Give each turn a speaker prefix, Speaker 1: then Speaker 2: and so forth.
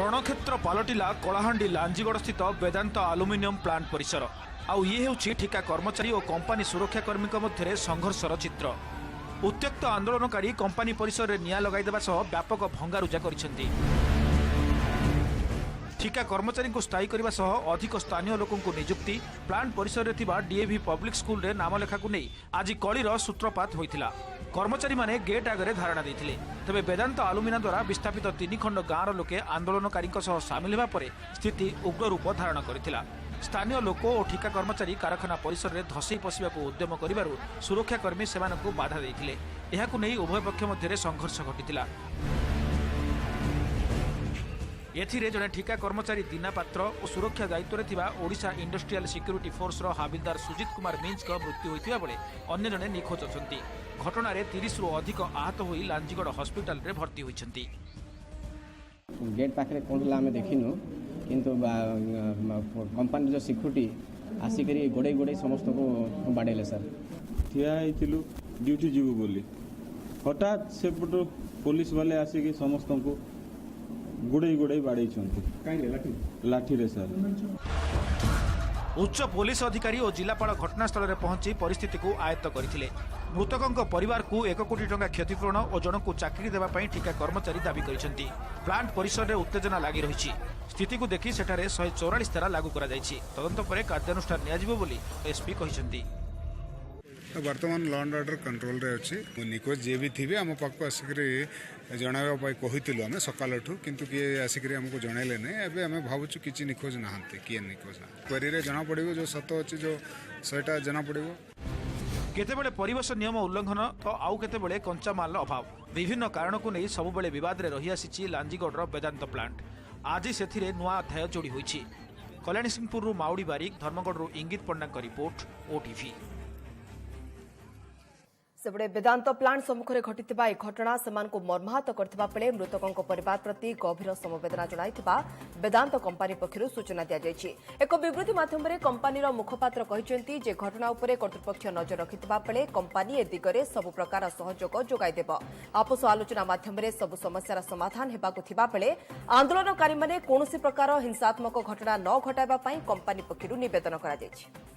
Speaker 1: रणक्षेत्र पलटिला कलाहांडी लांजीगड़ स्थित वेदांत aluminium plant परिसर आउ ये हेउछि ठिका कर्मचारी और कंपनी सुरक्षाकर्मी मध्य संघर्षर चित्र। उत्त्यक्त आंदोलनकारी कंपनी परिसर में निआं लगाइदेवा सह व्यापक भंगारुजा करिसेंति। ठिका कर्मचारी को स्थायी करने सह अधिक स्थानीय लोकों नियुक्ति प्लांट परिसर में थिबा डीएवी पब्लिक स्कूल रे नाम लेखा को नहीं आज कलिर सूत्रपात होइथिला। कर्मचारी माने गेट आगे धारणा देथिले। तबे वेदांत आलुमिना द्वारा विस्थापित 3 खंड गाँवर लोके आंदोलनकारी सामिल होगा पर स्थिति उग्र रूप धारण करथिला। स्थानीय लोक और ठिका कर्मचारी कारखाना परिसर में धसई पशिबा उद्यम करिबारु सुरक्षाकर्मी सेमानकु बाधा देथिले। एहाकु नै उभय पक्ष मध्य संघर्ष घटिथिला। एथिरे जड़े ठिका कर्मचारी दीना पात्र और सुरक्षा दायित्व में थिबा Odisha industrial security force havildar सुजित कुमार मिंज मृत्यु होता बेले अन्य जड़े निखोज अछंती। घटना 30 रु अधिक आहत होई लांजीगड़ हॉस्पिटल रे भर्ती होइछंती।
Speaker 2: गेट पाखे कोंडला आमे देखिनु किंतु कंपनी जो सिक्यूरिटी आसिकरी गोड़े गोड़े समस्त को बाड़ेले सर
Speaker 3: ठिया आइतिलु ड्यूटी जीवु बोली हठात सेपट पुलिस वाले आसिक समस्त को गुड़े गुड़े बाड़े लाठी रे सर।
Speaker 1: उच्च पुलिस अधिकारी और जिलापाल घटनास्थल में पहुंची परिस्थिति को आयत्त करथिले। मृतकों परिवार को 1 कोटी टंका क्षतिपूरण और जनक चाकरी देवाई ठिका कर्मचारी दाबी करिसेंति। प्लांट परिसर में उत्तेजना लगी रही स्थिति को देखि सेठारे 144 धारा लागू करा जायछि। तदंत पर कार्यानुष्ठान नियाजिबो बोली एसपी कहिसेंति।
Speaker 4: वर्तमान लॉ एंड ऑर्डर कंट्रोल रे अछि। निकोज जे भी थिबे हम पाक आसिकरी जणावा पाई कहितिलु हम सकालठु किंतु के आसिकरी हमको जणाइले नै। एबे हम भाबुछु किछि निकोज नाहंते किए निकोज क्वेरी रे जना पड़िबो जो सत अछि जो सेटा जना पड़िबो।
Speaker 1: केतेबेले परिवेश नियम उल्लंघन तो आउ केतेबेले कंचा माल अभाव विभिन्न कारण को नहीं सबुबेले विवाद रे रही आसीछि लांजीगड़ वेदांत प्लांट। आज सेथिरे नुआ अध्याय जोड़ी होइछि। कल्याणी सिंहपुर माउडी बारिक धर्मगढ़ इंगित पंडा रिपोर्ट ओटीवी।
Speaker 5: सेबड़े वेदांत प्लांट सम्मुखें घटिथिबा ए घटना सेमानकु मर्माहत करथिबा बेले मृतकों परिवार प्रति गभीर समवेदना जणाइथिबा वेदांत कंपनी पक्षरु सूचना दिया जायछि। एक विवृत्ति माध्यम कंपनीर मुखपात्र कहिसेंति जे घटना उपरे कर्तृपक्ष नजर रखिथिबा बेले कंपनी ए दिगरे सब प्रकार सहयोग जोगाई देब। आपस आलोचना माध्यम सब समस्यार समाधान हेबाकु थिबा बेले आंदोलनकारी माने कोनोसी प्रकार हिंसात्मक घटना न घटाइबा पई कंपनी पक्षरु निवेदन करा जायछि।